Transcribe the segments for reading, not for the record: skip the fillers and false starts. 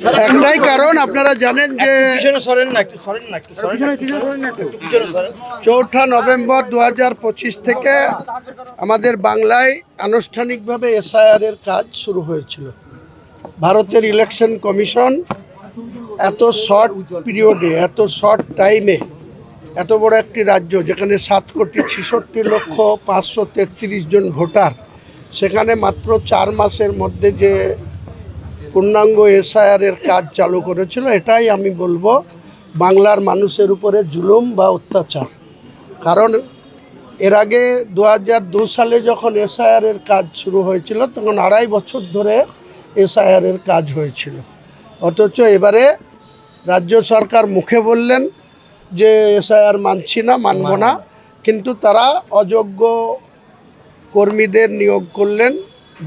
একটাই কারণ আপনারা জানেন যে 4 নভেম্বর 2025 থেকে আমাদের বাংলায় আনুষ্ঠানিকভাবে এসআইআর এর কাজ শুরু হয়েছিল। ভারতের ইলেকশন কমিশন এত শর্ট পিরিয়ডে, এত শর্ট টাইমে, এত বড় একটি রাজ্য যেখানে 7,66,533 জন ভোটার, সেখানে মাত্র 4 মাসের মধ্যে যে পূর্ণাঙ্গ এসআইআর এর কাজ চালু করেছিল, এটাই আমি বলবো বাংলার মানুষের উপরে জুলুম বা অত্যাচার। কারণ এর আগে 2002 সালে যখন এসআইআর এর কাজ শুরু হয়েছিল তখন 2.5 বছর ধরে এসআইআর এর কাজ হয়েছিল। অথচ এবারে রাজ্য সরকার মুখে বললেন যে এসআইআর মানছি না, মানব না, কিন্তু তারা অযোগ্য কর্মীদের নিয়োগ করলেন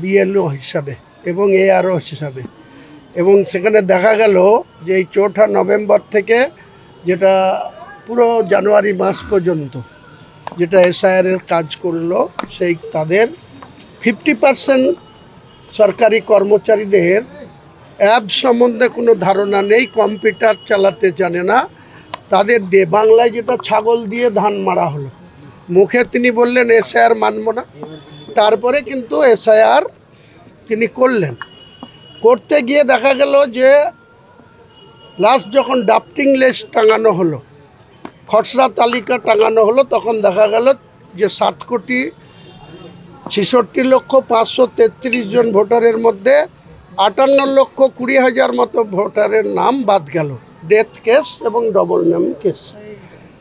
বিএলও হিসাবে এবং এআরও হিসাবে। এবং সেখানে দেখা গেল যে এই 4 নভেম্বর থেকে যেটা পুরো জানুয়ারি মাস পর্যন্ত যেটা এসআইআর এর কাজ করলো, সেই তাদের 50% সরকারি কর্মচারীদের অ্যাপ সম্বন্ধে কোনো ধারণা নেই, কম্পিউটার চালাতে জানে না। তাদের দিয়ে বাংলায় যেটা ছাগল দিয়ে ধান মারা হলো। মুখে তিনি বললেন এসআইআর মানব না, তারপরে কিন্তু এসআইআর তিনি করলেন। করতে গিয়ে দেখা গেল যে লাস্ট যখন ড্রাফটিং লিস্ট টাঙানো হলো, খসড়া তালিকা টাঙানো হলো, তখন দেখা গেল যে 7,66,533 জন ভোটারের মধ্যে 58,20,000 মতো ভোটারের নাম বাদ গেল, ডেথ কেস এবং ডবল নেম কেস।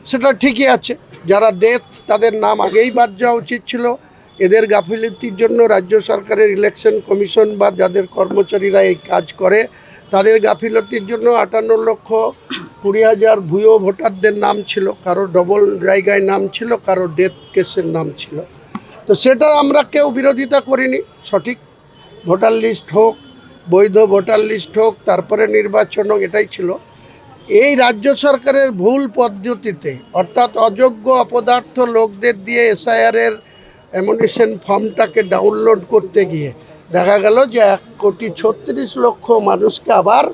সেটা ঠিকই আছে, যারা ডেথ তাদের নাম আগেই বাদ যাওয়া উচিত ছিল। এদের গাফিলতির জন্য রাজ্য সরকারের ইলেকশন কমিশন বা যাদের কর্মচারীরা এই কাজ করে তাদের গাফিলতির জন্য 58,20,000 ভুয়ো ভোটারদের নাম ছিল, কারো ডবল জায়গায় নাম ছিল, কারো ডেথ কেসের নাম ছিল। তো সেটা আমরা কেউ বিরোধিতা করিনি। সঠিক ভোটার লিস্ট হোক, বৈধ ভোটার লিস্ট হোক, তারপরে নির্বাচন হোক, এটাই ছিল। এই রাজ্য সরকারের ভুল পদ্ধতিতে, অর্থাৎ অযোগ্য অপদার্থ লোকদের দিয়ে এসআইআর এমনিশন ফর্মটাকে ডাউনলোড করতে গিয়ে দেখা গেল যে 1,36,00,000 মানুষকে আবার,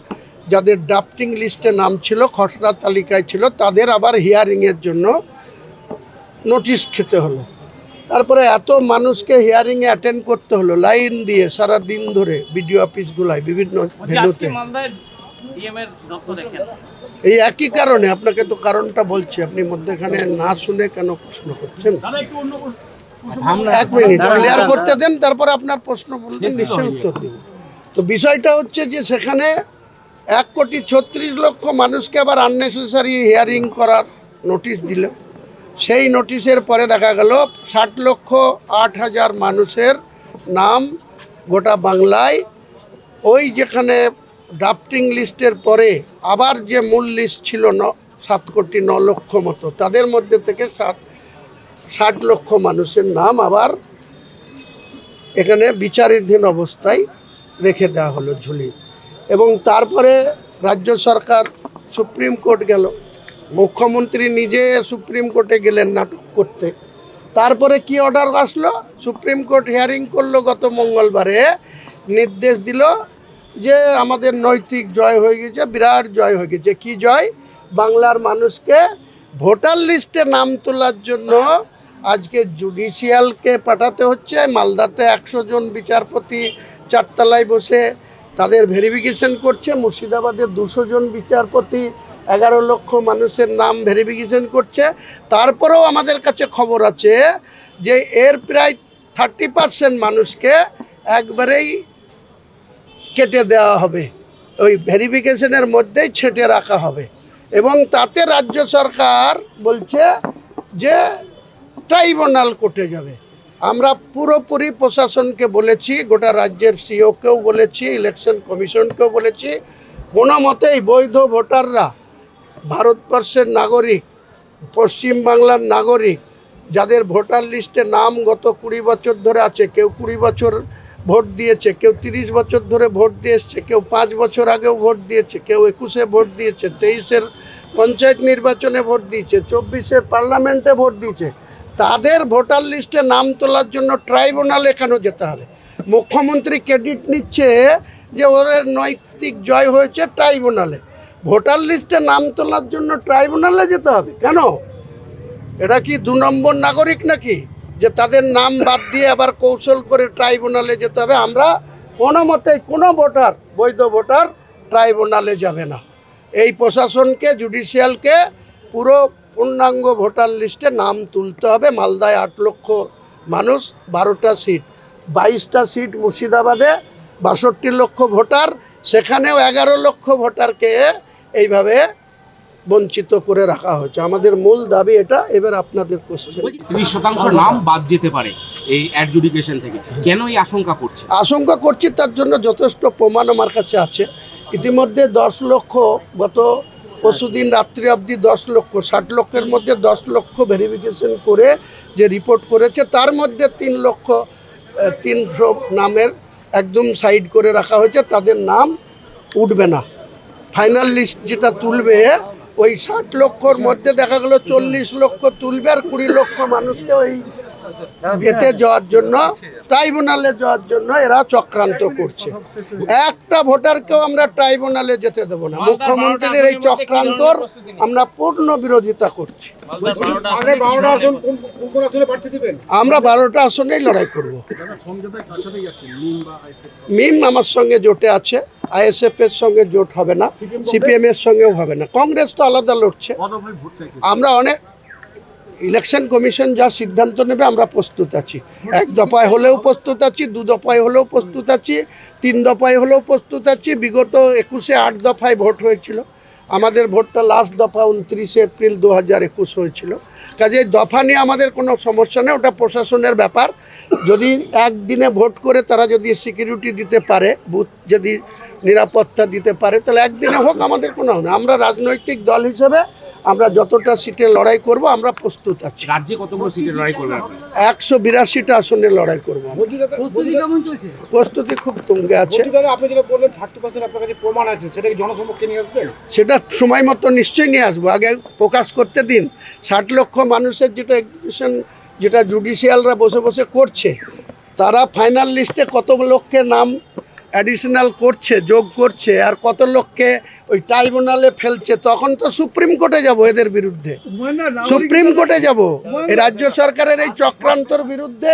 যাদের ড্রাফটিং লিস্টে নাম ছিল, খসড়া তালিকায় ছিল, তাদের আবার হিয়ারিংয়ের জন্য নোটিশ খেতে হলো। তারপরে এত মানুষকে হিয়ারিংয়ে অ্যাটেন্ড করতে হলো লাইন দিয়ে সারা দিন ধরে বিডিও অফিসগুলায় বিভিন্ন ভেন্যুতে। এই একই কারণে আপনাকে তো কারণটা বলছি, আপনি মধ্যেখানে না শুনে কেন প্রশ্ন করছেন? 1 মিনিট ক্লিয়ার করতে দেন, তারপরে আপনার প্রশ্ন বলবেন, নিশ্চয়ই উত্তর দেব। তো বিষয়টা হচ্ছে যে সেখানে 1,36,00,000 মানুষকে আবার আননেসেসারি হিয়ারিং করার নোটিশ দিল। সেই নোটিশের পরে দেখা গেল 60,08,000 মানুষের নাম গোটা বাংলায় ওই যেখানে ড্রাফটিং লিস্টের পরে আবার যে মূল লিস্ট ছিল 7,09,00,000 মতো, তাদের মধ্যে থেকে 60 লক্ষ মানুষের নাম আবার এখানে বিচারাধীন অবস্থায় রেখে দেওয়া হলো ঝুলি। এবং তারপরে রাজ্য সরকার সুপ্রিম কোর্ট গেল, মুখ্যমন্ত্রী নিজে সুপ্রিম কোর্টে গেলেন নাটক করতে। তারপরে কি অর্ডার আসলো? সুপ্রিম কোর্ট হিয়ারিং করলো গত মঙ্গলবারে, নির্দেশ দিল যে আমাদের নৈতিক জয় হয়ে গেছে, বিরাট জয় হয়ে গেছে। কি জয়? বাংলার মানুষকে ভোটার লিস্টে নাম তোলার জন্য আজকে জুডিশিয়ালকে পাঠাতে হচ্ছে। মালদাতে 100 জন বিচারপতি 4 তলায় বসে তাদের ভেরিফিকেশন করছে। মুর্শিদাবাদের 200 জন বিচারপতি 11 লক্ষ মানুষের নাম ভেরিফিকেশন করছে। তারপরেও আমাদের কাছে খবর আছে যে এর প্রায় 30% মানুষকে একবারেই কেটে দেওয়া হবে, ওই ভেরিফিকেশনের মধ্যেই ছেঁটে রাখা হবে। এবং তাতে রাজ্য সরকার বলছে যে ট্রাইব্যুনাল কোর্টে যাবে। আমরা পুরোপুরি প্রশাসনকে বলেছি, গোটা রাজ্যের সিওকেও বলেছি, ইলেকশন কমিশনকেও বলেছি, কোনো মতেই বৈধ ভোটাররা, ভারতবর্ষের নাগরিক, পশ্চিমবাংলার নাগরিক, যাদের ভোটার লিস্টে নাম গত 20 বছর ধরে আছে, কেউ 20 বছর ভোট দিয়েছে, কেউ 30 বছর ধরে ভোট দিয়ে এসছে, কেউ 5 বছর আগেও ভোট দিয়েছে, কেউ 21-এ ভোট দিয়েছে, 23-এর পঞ্চায়েত নির্বাচনে ভোট দিয়েছে, 24-এর পার্লামেন্টে ভোট দিয়েছে, তাদের ভোটার লিস্টে নাম তোলার জন্য ট্রাইব্যুনালে কেন যেতে হবে? মুখ্যমন্ত্রী ক্রেডিট নিচ্ছে যে ওদের নৈতিক জয় হয়েছে ট্রাইব্যুনালে। ভোটার লিস্টে নাম তোলার জন্য ট্রাইব্যুনালে যেতে হবে কেন? এটা কি 2 নম্বর নাগরিক নাকি যে তাদের নাম বাদ দিয়ে আবার কৌশল করে ট্রাইব্যুনালে যেতে হবে? আমরা কোনো মতেই কোনো ভোটার, বৈধ ভোটার ট্রাইব্যুনালে যাবে না। এই প্রশাসনকে, জুডিশিয়ালকে পুরো পূর্ণাঙ্গ ভোটার লিস্টে নাম তুলতে হবে। মালদায় 8 লক্ষ মানুষ, 12টা সিট, 22টা সিট মুর্শিদাবাদে, 62 লক্ষ ভোটার, সেখানেও 11 লক্ষ ভোটারকে এইভাবে বঞ্চিত করে রাখা হয়েছে। আমাদের মূল দাবি এটা। এবার আপনাদের কোশ্চেন। 30% নাম বাদ যেতে পারে এই অ্যাডজুডিকেশন থেকে, কেন এই আশঙ্কা করছে? আশঙ্কা করছি তার জন্য যথেষ্ট প্রমাণ আমার কাছে আছে। ইতিমধ্যে 10 লক্ষ, গত পরশুদিন রাত্রি অবধি 10 লক্ষ, 60 লক্ষের মধ্যে 10 লক্ষ ভেরিফিকেশন করে যে রিপোর্ট করেছে, তার মধ্যে 300 নামের একদম সাইড করে রাখা হয়েছে, তাদের নাম উঠবে না। ফাইনাল লিস্ট যেটা তুলবে ওই 60 লক্ষর মধ্যে দেখা গেল 40 লক্ষ তুলবে, আর 20 লক্ষ মানুষকে ওই এতে যাওয়ার জন্য, ট্রাইব্যুনালে যাওয়ার জন্য এরা চক্রান্ত করছে। একটা ভোটারকেও আমরা ট্রাইব্যুনালে যেতে দেবো না। মুখ্যমন্ত্রীর এই চক্রান্তর আমরা পূর্ণ বিরোধিতা করছি। আমরা 12টা আসনেই লড়াই করব। মিম আমার সঙ্গে জোটে আছে, আইএসএফ এর সঙ্গে জোট হবে না, সিপিএম এর সঙ্গেও হবে না। কংগ্রেস তো আলাদা লড়ছে। আমরা অনেক ইলেকশন কমিশন যা সিদ্ধান্ত নেবে আমরা প্রস্তুত আছি। 1 দফায় হলেও প্রস্তুত আছি, 2 দফায় হলেও প্রস্তুত আছি, 3 দফায় হলেও প্রস্তুত আছি। বিগত 21-এ 8 দফায় ভোট হয়েছিল। আমাদের ভোটটা লাস্ট দফা 29 এপ্রিল 2021 হয়েছিল। কাজে দফা নিয়ে আমাদের কোনো সমস্যা নেই, ওটা প্রশাসনের ব্যাপার। যদি একদিনে ভোট করে তারা যদি সিকিউরিটি দিতে পারে, বুথ যদি নিরাপত্তা দিতে পারে, তাহলে একদিনে হোক, আমাদের কোনো না। আমরা রাজনৈতিক দল হিসেবে আমরা যতটা সিটে লড়াই করব আমরা প্রস্তুত আছি। রাজ্যে কতগুলো সিটে লড়াই করবেন? 182টা আসনে লড়াই করব। প্রস্তুতি খুব তুঙ্গে আছে। আপনি যেটা বললেন 30% আপনার কাছে প্রমাণ আছে, সেটা কি জনসমক্ষে নিয়ে আসবেন? সেটা সময় মতো নিশ্চয়ই নিয়ে আসবো। আগে প্রকাশ করতে দিন। 60 লক্ষ মানুষের যেটা এক্সিকিউশন, যেটা জুডিশিয়ালরা বসে বসে করছে, তারা ফাইনাল লিস্টে কত লক্ষের নাম অ্যাডিশনাল করছে, যোগ করছে, আর কত লোককে ওই ট্রাইব্যুনালে ফেলছে, তখন তো সুপ্রিম কোর্টে যাব এদের বিরুদ্ধে। সুপ্রিম কোর্টে যাব এই রাজ্য সরকারের এই চক্রান্তর বিরুদ্ধে।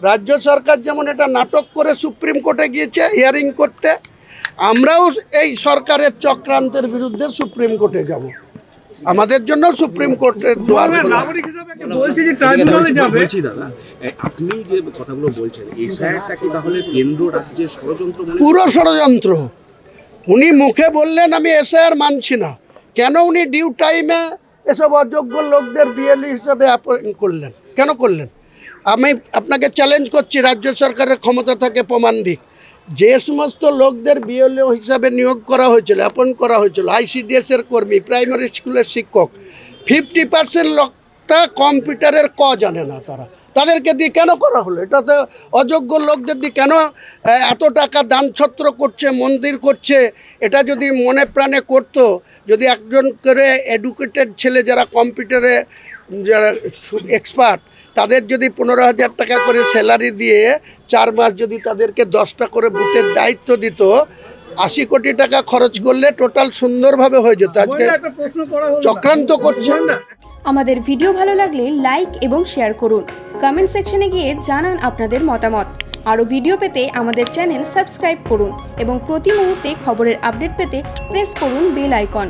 রাজ্য সরকার যেমন এটা নাটক করে সুপ্রিম কোর্টে গিয়েছে হিয়ারিং করতে, আমরাও এই সরকারের চক্রান্তের বিরুদ্ধে সুপ্রিম কোর্টে যাব। আমাদের জন্য সুপ্রিম কোর্টের দুয়ার খোলা। বলছি যে ট্রাইব্যুনালে যাবে। বলছি দাদা, আপনি যে কথাগুলো বলছেন, এসআইআরটা কি তাহলে কেন্দ্র রাজ্যের ষড়যন্ত্র? পুরো ষড়যন্ত্র। উনি মুখে বললেন আমি এসআইআর মানছি না, কেন উনি ডিউ টাইমে এসব অযোগ্য লোকদের বিএলই হিসাবে অ্যাপয়েন্ট করলেন? কেন করলেন? আমি আপনাকে চ্যালেঞ্জ করছি, রাজ্য সরকারের ক্ষমতা থাকে প্রমাণ দিক। যে সমস্ত লোকদের বিএলও হিসাবে নিয়োগ করা হয়েছিল, অ্যাপয়েন্ট করা হয়েছিল, আইসিডিএস এর কর্মী, প্রাইমারি স্কুলের শিক্ষক, 50% লোকটা কম্পিউটারের জানে না। তাদেরকে দিয়ে কেন করা হলো? এটা তো অযোগ্য লোকদের দিয়ে কেন এত টাকা দানছত্র করছে, মন্দির করছে? এটা যদি মনে প্রাণে করতো, যদি একজন করে এডুকেটেড ছেলে যারা কম্পিউটারে যারা এক্সপার্ট, তাদের যদি 15,000 টাকা করে স্যালারি দিয়ে 4 মাস যদি তাদেরকে 10টা করে বুথের দায়িত্ব দিত, 80 কোটি টাকা খরচ করলে টোটাল সুন্দরভাবে হয়ে যেত। আজকে চক্রান্ত করছে। আমাদের ভিডিও ভালো লাগলে লাইক এবং শেয়ার করুন। কমেন্ট সেকশনে গিয়ে জানান আপনাদের মতামত। আরও ভিডিও পেতে আমাদের চ্যানেল সাবস্ক্রাইব করুন এবং প্রতি মুহূর্তে খবরের আপডেট পেতে প্রেস করুন বেল আইকন।